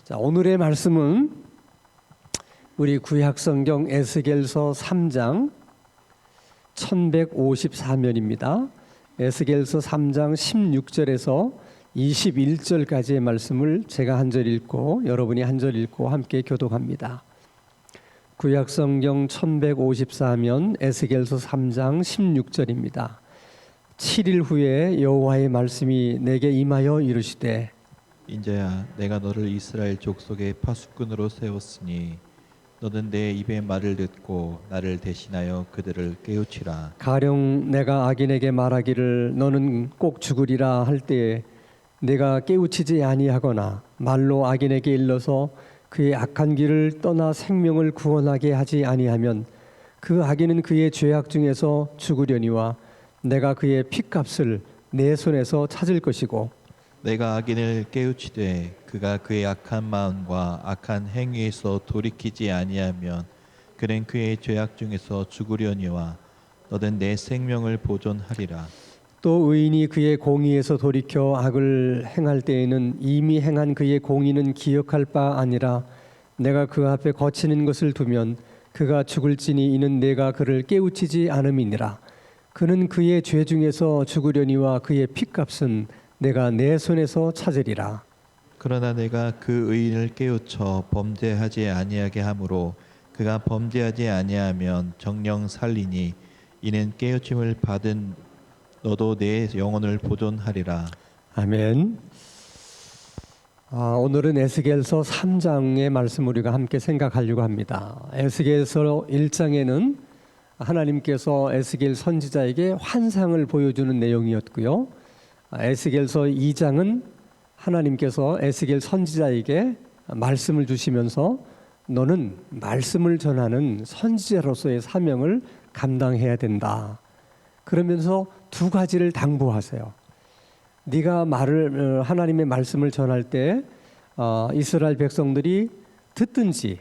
자, 오늘의 말씀은 우리 구약성경 에스겔서 3장 1154면입니다. 에스겔서 3장 16절에서 21절까지의 말씀을 제가 한 절 읽고 여러분이 한 절 읽고 함께 교독합니다. 구약성경 1154면 에스겔서 3장 16절입니다. 7일 후에 여호와의 말씀이 내게 임하여 이르시되 인자야, 내가 너를 이스라엘 족속의 파수꾼으로 세웠으니 너는 내 입의 말을 듣고 나를 대신하여 그들을 깨우치라. 가령 내가 악인에게 말하기를 너는 꼭 죽으리라 할 때에 내가 깨우치지 아니하거나 말로 악인에게 일러서 그의 악한 길을 떠나 생명을 구원하게 하지 아니하면 그 악인은 그의 죄악 중에서 죽으려니와 내가 그의 핏값을 내 손에서 찾을 것이고 내가 악인을 깨우치되 그가 그의 악한 마음과 악한 행위에서 돌이키지 아니하면 그는 그의 죄악 중에서 죽으려니와 너는 내 생명을 보존하리라. 또 의인이 그의 공의에서 돌이켜 악을 행할 때에는 이미 행한 그의 공의는 기억할 바 아니라 내가 그 앞에 거치는 것을 두면 그가 죽을지니 이는 내가 그를 깨우치지 않음이니라. 그는 그의 죄 중에서 죽으려니와 그의 핏값은 내가 내 손에서 찾으리라. 그러나 내가 그 의인을 깨우쳐 범죄하지 아니하게 하므로 그가 범죄하지 아니하면 정령 살리니 이는 깨우침을 받은 너도 내 영혼을 보존하리라. 아멘. 오늘은 에스겔서 3장의 말씀 우리가 함께 생각하려고 합니다. 에스겔서 1장에는 하나님께서 에스겔 선지자에게 환상을 보여주는 내용이었고요. 에스겔서 2장은 하나님께서 에스겔 선지자에게 말씀을 주시면서 너는 말씀을 전하는 선지자로서의 사명을 감당해야 된다. 그러면서 두 가지를 당부하세요. 네가 하나님의 말씀을 전할 때 이스라엘 백성들이 듣든지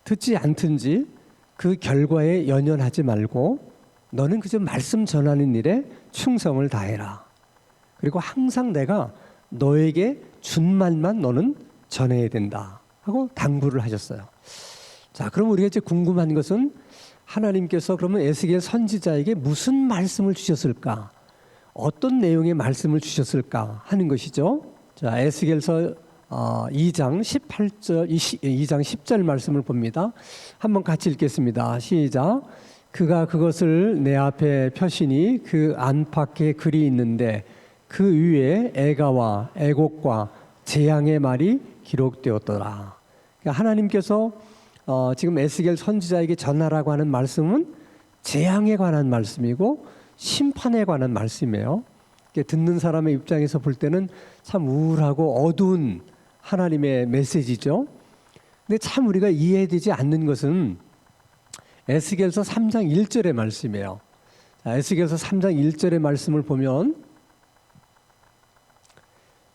듣지 않든지 그 결과에 연연하지 말고 너는 그저 말씀 전하는 일에 충성을 다해라. 그리고 항상 내가 너에게 준 말만 너는 전해야 된다 하고 당부를 하셨어요. 자, 그럼 우리가 이제 궁금한 것은 하나님께서 그러면 에스겔 선지자에게 무슨 말씀을 주셨을까? 어떤 내용의 말씀을 주셨을까 하는 것이죠. 자, 에스겔서 2장 10절 말씀을 봅니다. 한번 같이 읽겠습니다. 시작. 그가 그것을 내 앞에 펴시니 그 안팎에 글이 있는데 그 위에 애가와 애곡과 재앙의 말이 기록되었더라. 그러니까 하나님께서 지금 에스겔 선지자에게 전하라고 하는 말씀은 재앙에 관한 말씀이고 심판에 관한 말씀이에요. 듣는 사람의 입장에서 볼 때는 참 우울하고 어두운 하나님의 메시지죠. 근데 참 우리가 이해되지 않는 것은 에스겔서 3장 1절의 말씀이에요. 자, 에스겔서 3장 1절의 말씀을 보면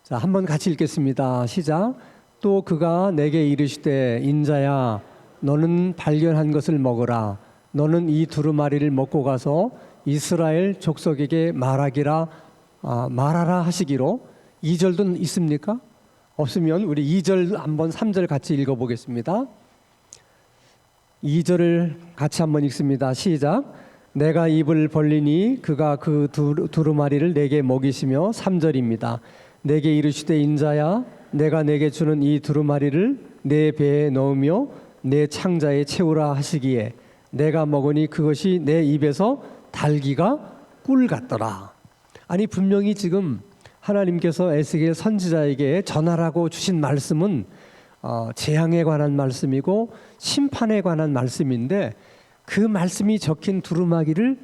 자, 한번 같이 읽겠습니다. 시작. 또 그가 내게 이르시되 인자야 너는 발견한 것을 먹으라. 너는 이 두루마리를 먹고 가서 이스라엘 족속에게 말하라 하시기로. 2절도 있습니까? 없으면 우리 2절 한번 3절 같이 읽어보겠습니다. 2절을 같이 한번 읽습니다. 시작. 내가 입을 벌리니 그가 그 두루마리를 내게 먹이시며 3절입니다. 내게 이르시되 인자야 내가 내게 주는 이 두루마리를 내 배에 넣으며 내 창자에 채우라 하시기에 내가 먹으니 그것이 내 입에서 달기가 꿀 같더라. 아니 분명히 지금 하나님께서 에스겔 선지자에게 전하라고 주신 말씀은 재앙에 관한 말씀이고 심판에 관한 말씀인데 그 말씀이 적힌 두루마기를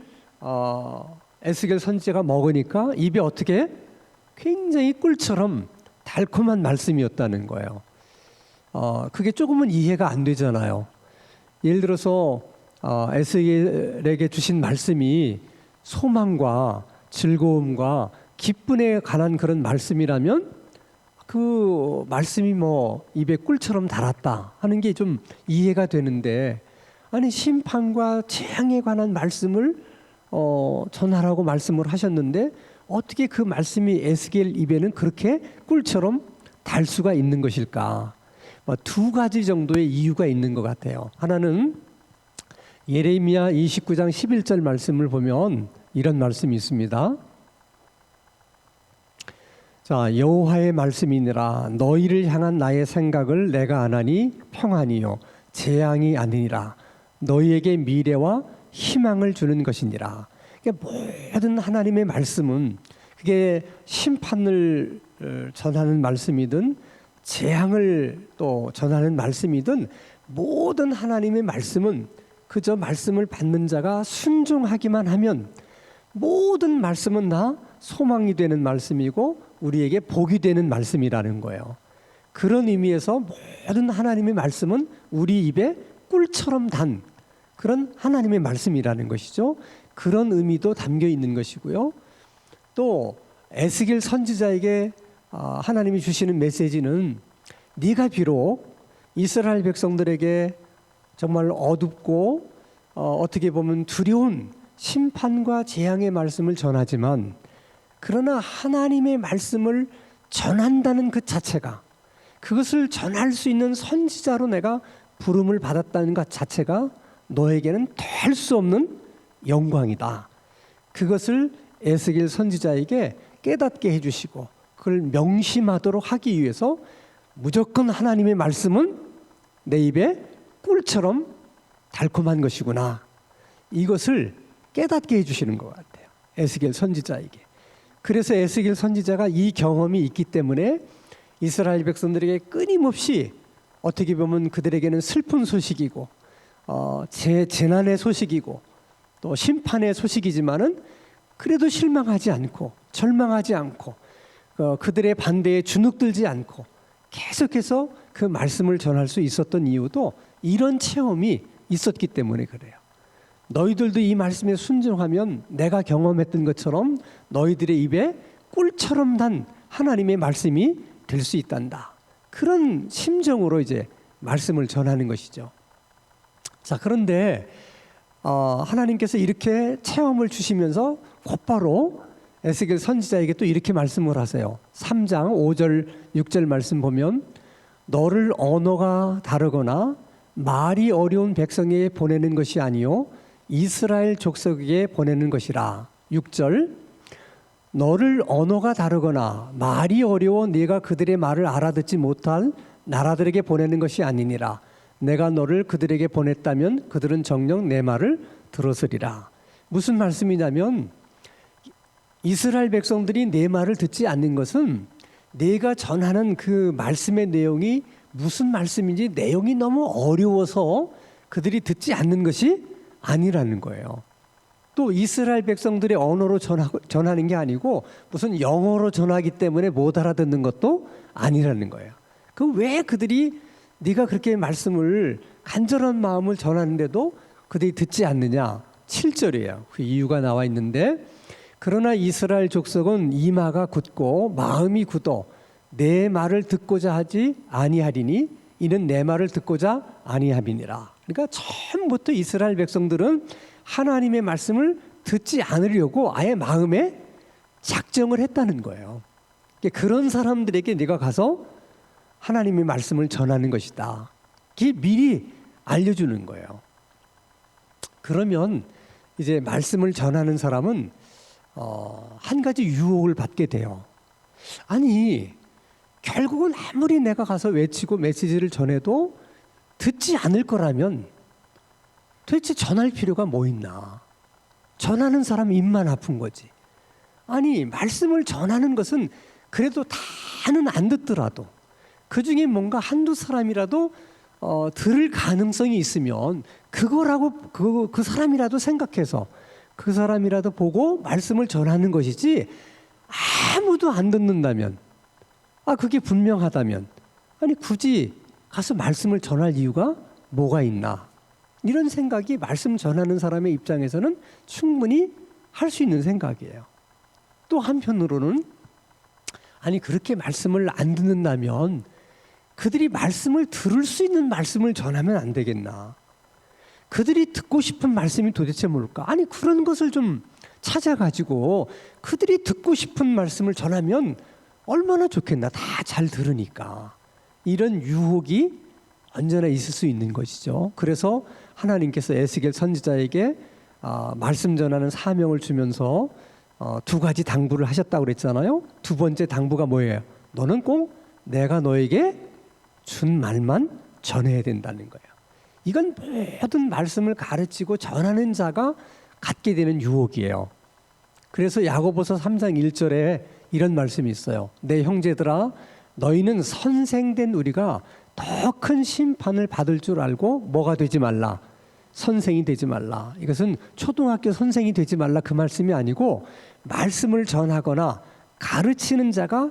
에스겔 선지자가 먹으니까 입에 어떻게 굉장히 꿀처럼 달콤한 말씀이었다는 거예요. 그게 조금은 이해가 안 되잖아요. 예를 들어서 에스겔에게 주신 말씀이 소망과 즐거움과 기쁨에 관한 그런 말씀이라면 그 말씀이 뭐 입에 꿀처럼 달았다 하는 게 좀 이해가 되는데 아니 심판과 재앙에 관한 말씀을 전하라고 말씀을 하셨는데 어떻게 그 말씀이 에스겔 입에는 그렇게 꿀처럼 달 수가 있는 것일까? 두 가지 정도의 이유가 있는 것 같아요. 하나는 예레미야 29장 11절 말씀을 보면 이런 말씀이 있습니다. 자, 여호와의 말씀이니라. 너희를 향한 나의 생각을 내가 아나니 평안이요 재앙이 아니니라. 너희에게 미래와 희망을 주는 것이니라. 모든 하나님의 말씀은 그게 심판을 전하는 말씀이든 재앙을 또 전하는 말씀이든 모든 하나님의 말씀은 그저 말씀을 받는 자가 순종하기만 하면 모든 말씀은 다 소망이 되는 말씀이고 우리에게 복이 되는 말씀이라는 거예요. 그런 의미에서 모든 하나님의 말씀은 우리 입에 꿀처럼 단 그런 하나님의 말씀이라는 것이죠. 그런 의미도 담겨 있는 것이고요. 또 에스겔 선지자에게 하나님이 주시는 메시지는 네가 비록 이스라엘 백성들에게 정말 어둡고 어떻게 보면 두려운 심판과 재앙의 말씀을 전하지만 그러나 하나님의 말씀을 전한다는 그 자체가 그것을 전할 수 있는 선지자로 내가 부름을 받았다는 것 자체가 너에게는 될 수 없는 영광이다. 그것을 에스겔 선지자에게 깨닫게 해주시고 그걸 명심하도록 하기 위해서 무조건 하나님의 말씀은 내 입에 꿀처럼 달콤한 것이구나. 이것을 깨닫게 해주시는 것 같아요. 에스겔 선지자에게. 그래서 에스겔 선지자가 이 경험이 있기 때문에 이스라엘 백성들에게 끊임없이 어떻게 보면 그들에게는 슬픈 소식이고 재난의 소식이고 또 심판의 소식이지만은 그래도 실망하지 않고 절망하지 않고 그들의 반대에 주눅들지 않고 계속해서 그 말씀을 전할 수 있었던 이유도 이런 체험이 있었기 때문에 그래요. 너희들도 이 말씀에 순종하면 내가 경험했던 것처럼 너희들의 입에 꿀처럼 단 하나님의 말씀이 될 수 있단다. 그런 심정으로 이제 말씀을 전하는 것이죠. 자, 그런데 하나님께서 이렇게 체험을 주시면서 곧바로 에스겔 선지자에게 또 이렇게 말씀을 하세요. 3장 5절 6절 말씀 보면 너를 언어가 다르거나 말이 어려운 백성에게 보내는 것이 아니요 이스라엘 족속에게 보내는 것이라. 6절 너를 언어가 다르거나 말이 어려워 네가 그들의 말을 알아듣지 못한 나라들에게 보내는 것이 아니니라. 내가 너를 그들에게 보냈다면 그들은 정녕 내 말을 들었으리라. 무슨 말씀이냐면 이스라엘 백성들이 내 말을 듣지 않는 것은 내가 전하는 그 말씀의 내용이 무슨 말씀인지 내용이 너무 어려워서 그들이 듣지 않는 것이 아니라는 거예요. 또 이스라엘 백성들의 언어로 전하는 게 아니고 무슨 영어로 전하기 때문에 못 알아듣는 것도 아니라는 거예요. 그 왜 그들이 네가 그렇게 말씀을 간절한 마음을 전하는데도 그들이 듣지 않느냐? 7절이에요. 그 이유가 나와 있는데 그러나 이스라엘 족속은 이마가 굳고 마음이 굳어 내 말을 듣고자 하지 아니하리니 이는 내 말을 듣고자 아니함이니라. 그러니까 처음부터 이스라엘 백성들은 하나님의 말씀을 듣지 않으려고 아예 마음에 작정을 했다는 거예요. 그런 사람들에게 네가 가서 하나님의 말씀을 전하는 것이다. 이게 미리 알려주는 거예요. 그러면 이제 말씀을 전하는 사람은 한 가지 유혹을 받게 돼요. 아니 결국은 아무리 내가 가서 외치고 메시지를 전해도 듣지 않을 거라면 도대체 전할 필요가 뭐 있나? 전하는 사람 입만 아픈 거지. 아니 말씀을 전하는 것은 그래도 다는 안 듣더라도 그 중에 뭔가 한두 사람이라도 들을 가능성이 있으면 그거라고 그 사람이라도 생각해서 그 사람이라도 보고 말씀을 전하는 것이지 아무도 안 듣는다면 그게 분명하다면 아니 굳이 가서 말씀을 전할 이유가 뭐가 있나? 이런 생각이 말씀 전하는 사람의 입장에서는 충분히 할 수 있는 생각이에요. 또 한편으로는 아니 그렇게 말씀을 안 듣는다면 그들이 말씀을 들을 수 있는 말씀을 전하면 안 되겠나? 그들이 듣고 싶은 말씀이 도대체 뭘까? 아니 그런 것을 좀 찾아가지고 그들이 듣고 싶은 말씀을 전하면 얼마나 좋겠나? 다 잘 들으니까. 이런 유혹이 언제나 있을 수 있는 것이죠. 그래서 하나님께서 에스겔 선지자에게 말씀 전하는 사명을 주면서 두 가지 당부를 하셨다고 그랬잖아요. 두 번째 당부가 뭐예요? 너는 꼭 내가 너에게 준 말만 전해야 된다는 거예요. 이건 모든 말씀을 가르치고 전하는 자가 갖게 되는 유혹이에요. 그래서 야고보서 3장 1절에 이런 말씀이 있어요. 내 형제들아 너희는 선생된 우리가 더 큰 심판을 받을 줄 알고 뭐가 되지 말라? 선생이 되지 말라. 이것은 초등학교 선생이 되지 말라 그 말씀이 아니고 말씀을 전하거나 가르치는 자가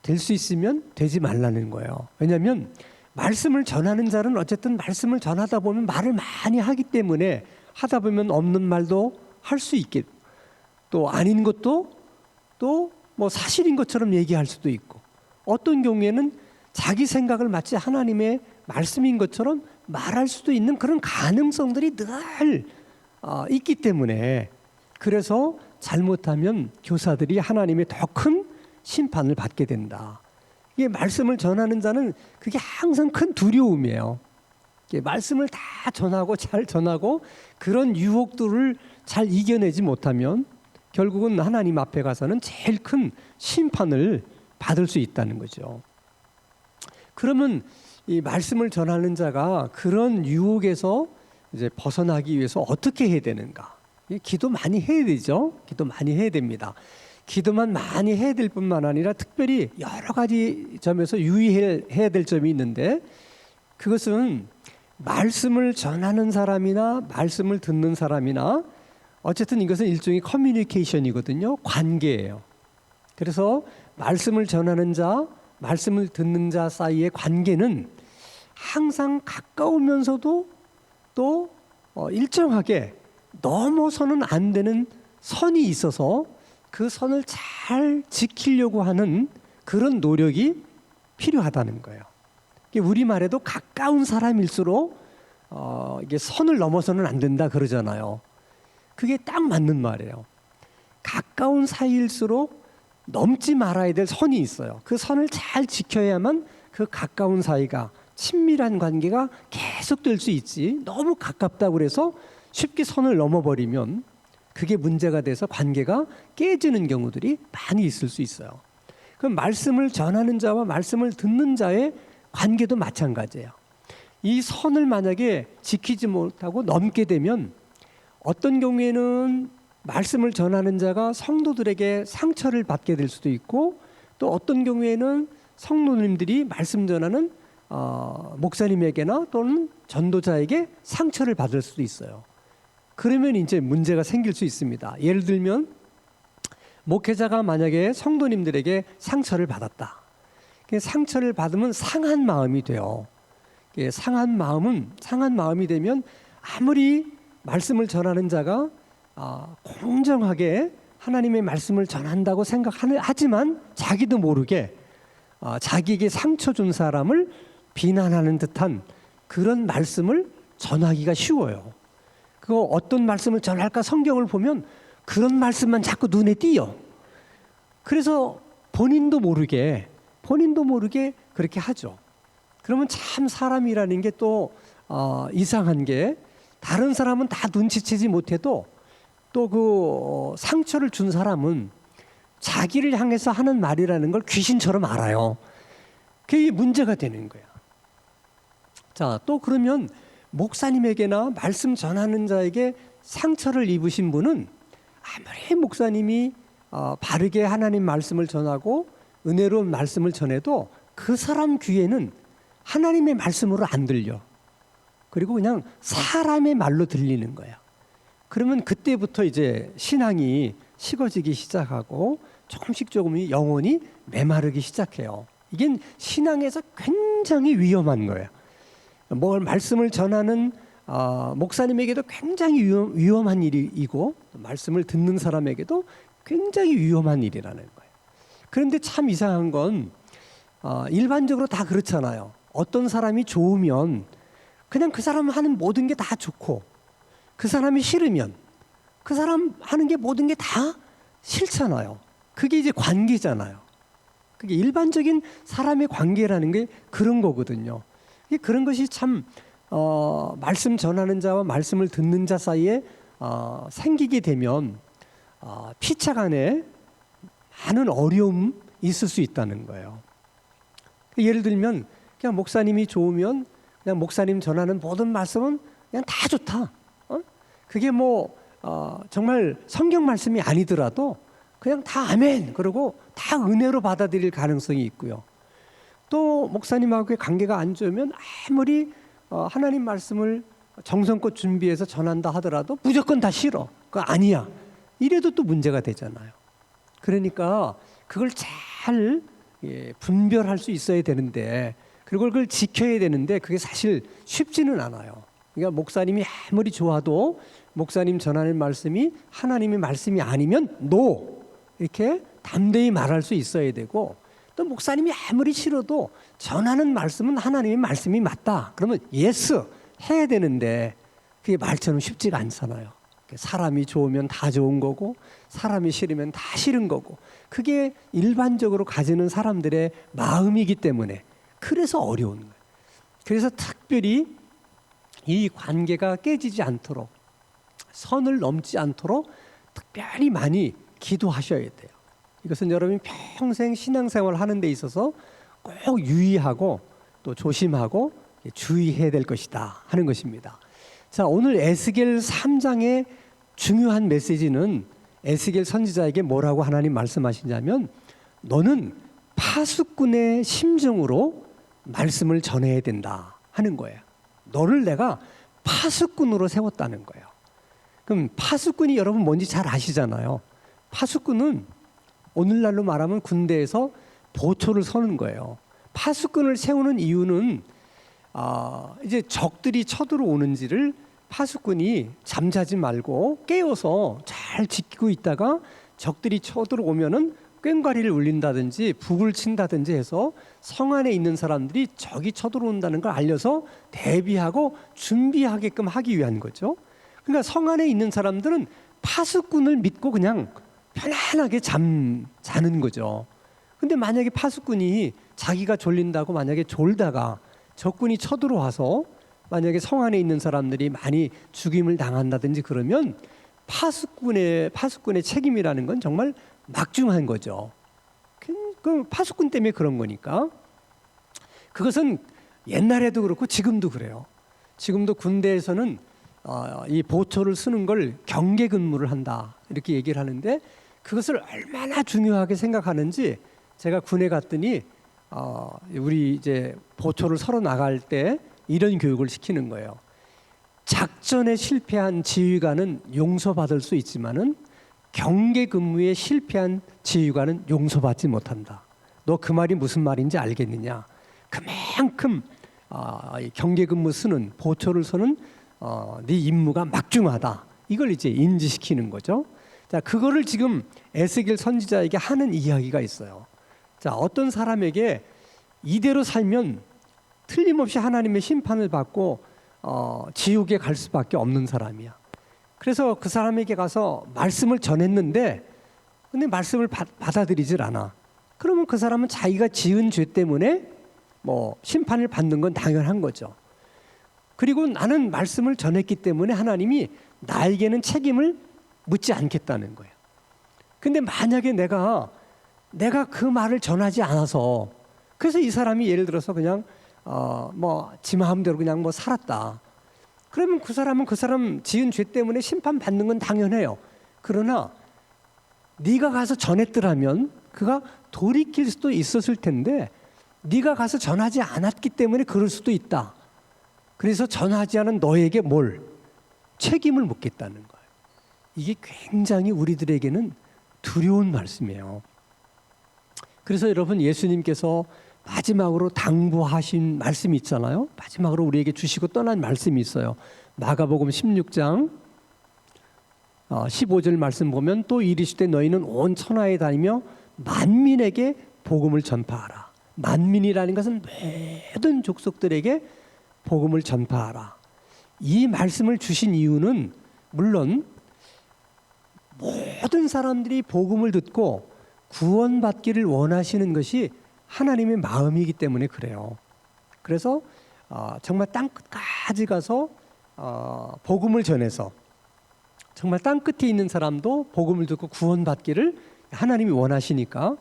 될 수 있으면 되지 말라는 거예요. 왜냐하면 말씀을 전하는 자는 어쨌든 말씀을 전하다 보면 말을 많이 하기 때문에 하다 보면 없는 말도 할 수 있게, 또 아닌 것도 또 뭐 사실인 것처럼 얘기할 수도 있고, 어떤 경우에는 자기 생각을 마치 하나님의 말씀인 것처럼 말할 수도 있는 그런 가능성들이 늘 있기 때문에, 그래서 잘못하면 교사들이 하나님의 더 큰 심판을 받게 된다. 이게 말씀을 전하는 자는 그게 항상 큰 두려움이에요. 이게 말씀을 다 전하고 잘 전하고 그런 유혹들을 잘 이겨내지 못하면 결국은 하나님 앞에 가서는 제일 큰 심판을 받을 수 있다는 거죠. 그러면 이 말씀을 전하는 자가 그런 유혹에서 이제 벗어나기 위해서 어떻게 해야 되는가? 기도 많이 해야 되죠. 기도 많이 해야 됩니다. 기도만 많이 해야 될 뿐만 아니라 특별히 여러 가지 점에서 유의해야 될 점이 있는데, 그것은 말씀을 전하는 사람이나 말씀을 듣는 사람이나 어쨌든 이것은 일종의 커뮤니케이션이거든요. 관계예요. 그래서 말씀을 전하는 자, 말씀을 듣는 자 사이의 관계는 항상 가까우면서도 또 일정하게 넘어서는 안 되는 선이 있어서 그 선을 잘 지키려고 하는 그런 노력이 필요하다는 거예요. 우리말에도 가까운 사람일수록 이게 선을 넘어서는 안 된다 그러잖아요. 그게 딱 맞는 말이에요. 가까운 사이일수록 넘지 말아야 될 선이 있어요. 그 선을 잘 지켜야만 그 가까운 사이가, 친밀한 관계가 계속될 수 있지, 너무 가깝다고 그래서 쉽게 선을 넘어버리면 그게 문제가 돼서 관계가 깨지는 경우들이 많이 있을 수 있어요. 그럼 말씀을 전하는 자와 말씀을 듣는 자의 관계도 마찬가지예요. 이 선을 만약에 지키지 못하고 넘게 되면 어떤 경우에는 말씀을 전하는 자가 성도들에게 상처를 받게 될 수도 있고, 또 어떤 경우에는 성도님들이 말씀 전하는 목사님에게나 또는 전도자에게 상처를 받을 수도 있어요. 그러면 이제 문제가 생길 수 있습니다. 예를 들면 목회자가 만약에 성도님들에게 상처를 받았다. 상처를 받으면 상한 마음이 돼요. 상한 마음이 되면 아무리 말씀을 전하는 자가 공정하게 하나님의 말씀을 전한다고 생각하지만 자기도 모르게 자기에게 상처 준 사람을 비난하는 듯한 그런 말씀을 전하기가 쉬워요. 그거 어떤 말씀을 전할까 성경을 보면 그런 말씀만 자꾸 눈에 띄어. 그래서 본인도 모르게 그렇게 하죠. 그러면 참 사람이라는 게 또 이상한 게, 다른 사람은 다 눈치채지 못해도 또 그 상처를 준 사람은 자기를 향해서 하는 말이라는 걸 귀신처럼 알아요. 그게 문제가 되는 거야. 자, 또 그러면 목사님에게나 말씀 전하는 자에게 상처를 입으신 분은 아무리 목사님이 바르게 하나님 말씀을 전하고 은혜로운 말씀을 전해도 그 사람 귀에는 하나님의 말씀으로 안 들려. 그리고 그냥 사람의 말로 들리는 거야. 그러면 그때부터 이제 신앙이 식어지기 시작하고 조금씩 영혼이 메마르기 시작해요. 이게 신앙에서 굉장히 위험한 거예요. 뭘 말씀을 전하는 목사님에게도 굉장히 위험한 일이고, 말씀을 듣는 사람에게도 굉장히 위험한 일이라는 거예요. 그런데 참 이상한 건 일반적으로 다 그렇잖아요. 어떤 사람이 좋으면 그냥 그 사람 하는 모든 게 다 좋고, 그 사람이 싫으면 그 사람 하는 게 모든 게 다 싫잖아요. 그게 이제 관계잖아요. 그게 일반적인 사람의 관계라는 게 그런 거거든요. 그런 것이 참 말씀 전하는 자와 말씀을 듣는 자 사이에 생기게 되면 피차 간에 많은 어려움이 있을 수 있다는 거예요. 예를 들면 그냥 목사님이 좋으면 그냥 목사님 전하는 모든 말씀은 그냥 다 좋다. 그게 정말 성경 말씀이 아니더라도 그냥 다 아멘 그러고 다 은혜로 받아들일 가능성이 있고요. 또 목사님하고의 관계가 안 좋으면 아무리 하나님 말씀을 정성껏 준비해서 전한다 하더라도 무조건 다 싫어. 그거 아니야. 이래도 또 문제가 되잖아요. 그러니까 그걸 잘 분별할 수 있어야 되는데, 그리고 그걸 지켜야 되는데 그게 사실 쉽지는 않아요. 그러니까 목사님이 아무리 좋아도 목사님 전하는 말씀이 하나님의 말씀이 아니면 NO 이렇게 담대히 말할 수 있어야 되고, 또 목사님이 아무리 싫어도 전하는 말씀은 하나님의 말씀이 맞다 그러면 예스 해야 되는데 그게 말처럼 쉽지가 않잖아요. 사람이 좋으면 다 좋은 거고 사람이 싫으면 다 싫은 거고, 그게 일반적으로 가지는 사람들의 마음이기 때문에 그래서 어려운 거예요. 그래서 특별히 이 관계가 깨지지 않도록, 선을 넘지 않도록 특별히 많이 기도하셔야 돼요. 이것은 여러분이 평생 신앙생활 하는 데 있어서 꼭 유의하고 또 조심하고 주의해야 될 것이다 하는 것입니다. 자, 오늘 에스겔 3장의 중요한 메시지는 에스겔 선지자에게 뭐라고 하나님 말씀하시냐면, 너는 파수꾼의 심정으로 말씀을 전해야 된다 하는 거예요. 너를 내가 파수꾼으로 세웠다는 거예요. 그럼 파수꾼이 여러분 뭔지 잘 아시잖아요. 파수꾼은 오늘날로 말하면 군대에서 보초를 서는 거예요. 파수꾼을 세우는 이유는 이제 적들이 쳐들어오는지를 파수꾼이 잠자지 말고 깨워서 잘 지키고 있다가 적들이 쳐들어오면은 꽹과리를 울린다든지 북을 친다든지 해서 성 안에 있는 사람들이 적이 쳐들어온다는 걸 알려서 대비하고 준비하게끔 하기 위한 거죠. 그러니까 성 안에 있는 사람들은 파수꾼을 믿고 그냥 편안하게 자는 거죠. 근데 만약에 파수꾼이 자기가 졸린다고 만약에 졸다가 적군이 쳐들어와서 만약에 성 안에 있는 사람들이 많이 죽임을 당한다든지 그러면 파수꾼의 책임이라는 건 정말 막중한 거죠. 그 파수꾼 때문에 그런 거니까. 그것은 옛날에도 그렇고 지금도 그래요. 지금도 군대에서는 이 보초를 쓰는 걸 경계 근무를 한다 이렇게 얘기를 하는데, 그것을 얼마나 중요하게 생각하는지 제가 군에 갔더니 우리 이제 보초를 서로 나갈 때 이런 교육을 시키는 거예요. 작전에 실패한 지휘관은 용서받을 수 있지만은 경계 근무에 실패한 지휘관은 용서받지 못한다. 너 그 말이 무슨 말인지 알겠느냐? 그만큼 경계 근무 쓰는 보초를 서는 네 임무가 막중하다. 이걸 이제 인지시키는 거죠. 자, 그거를 지금 에스겔 선지자에게 하는 이야기가 있어요. 자, 어떤 사람에게 이대로 살면 틀림없이 하나님의 심판을 받고 지옥에 갈 수밖에 없는 사람이야. 그래서 그 사람에게 가서 말씀을 전했는데 근데 말씀을 받아들이질 않아. 그러면 그 사람은 자기가 지은 죄 때문에 심판을 받는 건 당연한 거죠. 그리고 나는 말씀을 전했기 때문에 하나님이 나에게는 책임을 묻지 않겠다는 거예요. 근데 만약에 내가 그 말을 전하지 않아서, 그래서 이 사람이 예를 들어서 그냥 지 마음대로 그냥 살았다. 그러면 그 사람은 그 사람 지은 죄 때문에 심판 받는 건 당연해요. 그러나 네가 가서 전했더라면 그가 돌이킬 수도 있었을 텐데 네가 가서 전하지 않았기 때문에 그럴 수도 있다. 그래서 전하지 않은 너에게 책임을 묻겠다는 거예요. 이게 굉장히 우리들에게는 두려운 말씀이에요. 그래서 여러분, 예수님께서 마지막으로 당부하신 말씀이 있잖아요. 마지막으로 우리에게 주시고 떠난 말씀이 있어요. 마가복음 16장 15절 말씀 보면, 또 이르시되 너희는 온 천하에 다니며 만민에게 복음을 전파하라. 만민이라는 것은 모든 족속들에게 복음을 전파하라. 이 말씀을 주신 이유는 물론 모든 사람들이 복음을 듣고 구원받기를 원하시는 것이 하나님의 마음이기 때문에 그래요. 그래서 정말 땅끝까지 가서 복음을 전해서 정말 땅끝에 있는 사람도 복음을 듣고 구원받기를 하나님이 원하시니까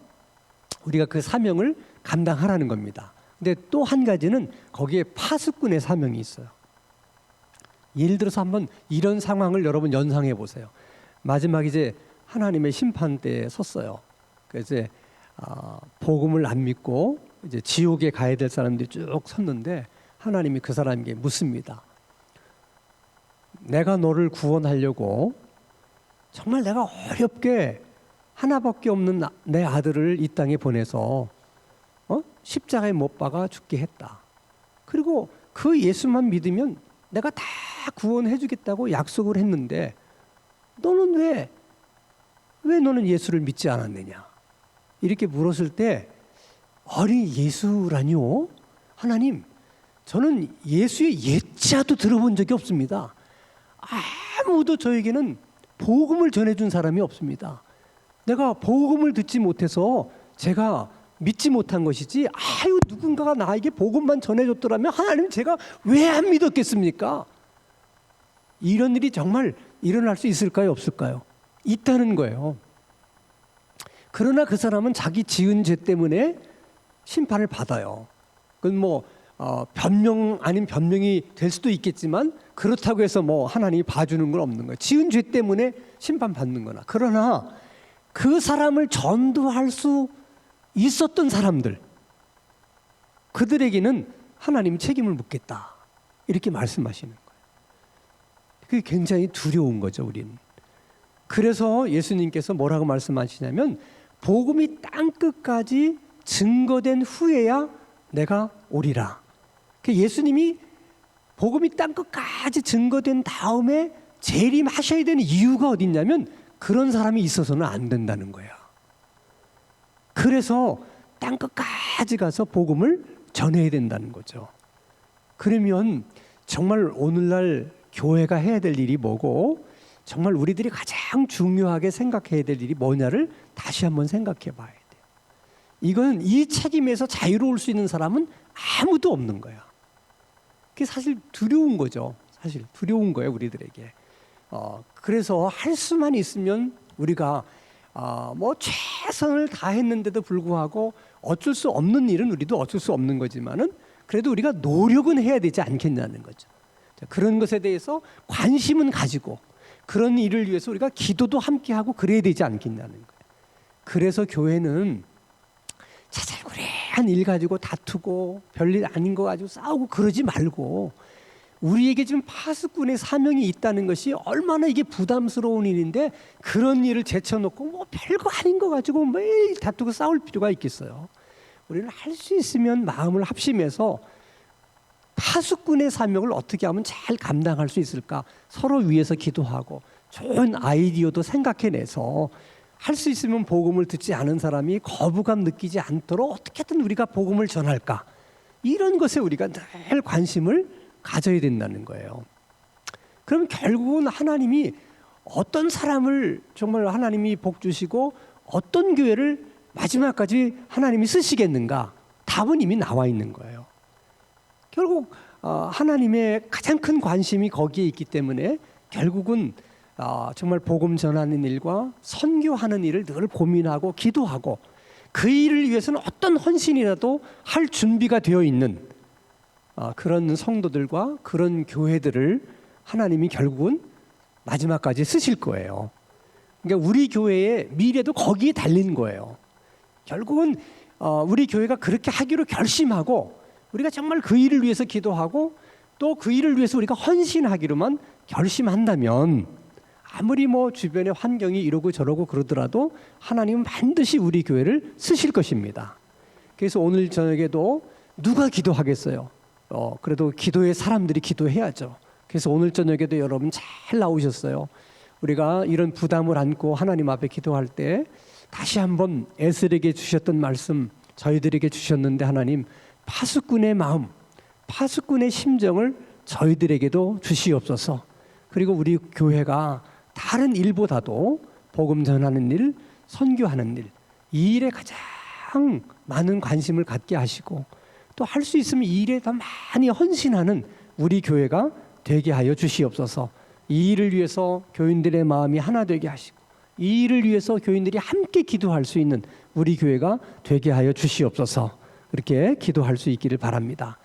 우리가 그 사명을 감당하라는 겁니다. 근데 또 한 가지는 거기에 파수꾼의 사명이 있어요. 예를 들어서 한번 이런 상황을 여러분 연상해 보세요. 마지막 이제 하나님의 심판대에 섰어요. 그래서 이제 복음을 안 믿고 이제 지옥에 가야 될 사람들이 쭉 섰는데 하나님이 그 사람에게 묻습니다. 내가 너를 구원하려고 정말 내가 어렵게 하나밖에 없는 내 아들을 이 땅에 보내서 십자가에 못 박아 죽게 했다. 그리고 그 예수만 믿으면 내가 다 구원해 주겠다고 약속을 했는데 너는 왜 너는 예수를 믿지 않았느냐? 이렇게 물었을 때 아니 예수라뇨? 하나님, 저는 예수의 예자도 들어본 적이 없습니다. 아무도 저에게는 복음을 전해준 사람이 없습니다. 내가 복음을 듣지 못해서 제가 믿지 못한 것이지 누군가가 나에게 복음만 전해줬더라면 하나님 제가 왜 안 믿었겠습니까? 이런 일이 정말 일어날 수 있을까요? 없을까요? 있다는 거예요. 그러나 그 사람은 자기 지은 죄 때문에 심판을 받아요. 그건 뭐 변명 아닌 변명이 될 수도 있겠지만 그렇다고 해서 뭐 하나님이 봐주는 건 없는 거예요. 지은 죄 때문에 심판받는 거나. 그러나 그 사람을 전도할 수 있었던 사람들, 그들에게는 하나님이 책임을 묻겠다 이렇게 말씀하시는 거예요. 그게 굉장히 두려운 거죠, 우리는. 그래서 예수님께서 뭐라고 말씀하시냐면 복음이 땅끝까지 증거된 후에야 내가 오리라. 예수님이 복음이 땅끝까지 증거된 다음에 재림하셔야 되는 이유가 어디 있냐면 그런 사람이 있어서는 안 된다는 거야. 그래서 땅끝까지 가서 복음을 전해야 된다는 거죠. 그러면 정말 오늘날 교회가 해야 될 일이 뭐고 정말 우리들이 가장 중요하게 생각해야 될 일이 뭐냐를 다시 한번 생각해 봐야 돼요. 이건 이 책임에서 자유로울 수 있는 사람은 아무도 없는 거야. 그게 사실 두려운 거죠. 사실 두려운 거예요, 우리들에게. 그래서 할 수만 있으면 우리가 뭐 최선을 다했는데도 불구하고 어쩔 수 없는 일은 우리도 어쩔 수 없는 거지만은 그래도 우리가 노력은 해야 되지 않겠냐는 거죠. 그런 것에 대해서 관심은 가지고 그런 일을 위해서 우리가 기도도 함께 하고 그래야 되지 않겠냐는 거예요. 그래서 교회는 자잘구레한 일 가지고 다투고 별일 아닌 거 가지고 싸우고 그러지 말고 우리에게 지금 파수꾼의 사명이 있다는 것이 얼마나 이게 부담스러운 일인데 그런 일을 제쳐놓고 뭐 별거 아닌 거 가지고 매일 다투고 싸울 필요가 있겠어요. 우리는 할 수 있으면 마음을 합심해서 파수꾼의 사명을 어떻게 하면 잘 감당할 수 있을까 서로 위해서 기도하고 좋은 아이디어도 생각해내서 할 수 있으면 복음을 듣지 않은 사람이 거부감 느끼지 않도록 어떻게든 우리가 복음을 전할까 이런 것에 우리가 늘 관심을 가져야 된다는 거예요. 그럼 결국은 하나님이 어떤 사람을 정말 하나님이 복 주시고 어떤 교회를 마지막까지 하나님이 쓰시겠는가? 답은 이미 나와 있는 거예요. 결국 하나님의 가장 큰 관심이 거기에 있기 때문에 결국은 정말 복음 전하는 일과 선교하는 일을 늘 고민하고 기도하고 그 일을 위해서는 어떤 헌신이라도 할 준비가 되어 있는 그런 성도들과 그런 교회들을 하나님이 결국은 마지막까지 쓰실 거예요. 그러니까 우리 교회의 미래도 거기에 달린 거예요. 결국은 우리 교회가 그렇게 하기로 결심하고 우리가 정말 그 일을 위해서 기도하고 또 그 일을 위해서 우리가 헌신하기로만 결심한다면 아무리 뭐 주변의 환경이 이러고 저러고 그러더라도 하나님은 반드시 우리 교회를 쓰실 것입니다. 그래서 오늘 저녁에도 누가 기도하겠어요? 그래도 기도의 사람들이 기도해야죠. 그래서 오늘 저녁에도 여러분 잘 나오셨어요. 우리가 이런 부담을 안고 하나님 앞에 기도할 때 다시 한번 에스겔에게 주셨던 말씀 저희들에게 주셨는데 하나님 파수꾼의 마음, 파수꾼의 심정을 저희들에게도 주시옵소서. 그리고 우리 교회가 다른 일보다도 복음 전하는 일, 선교하는 일, 이 일에 가장 많은 관심을 갖게 하시고 또 할 수 있으면 이 일에 더 많이 헌신하는 우리 교회가 되게 하여 주시옵소서. 이 일을 위해서 교인들의 마음이 하나 되게 하시고 이 일을 위해서 교인들이 함께 기도할 수 있는 우리 교회가 되게 하여 주시옵소서. 그렇게 기도할 수 있기를 바랍니다.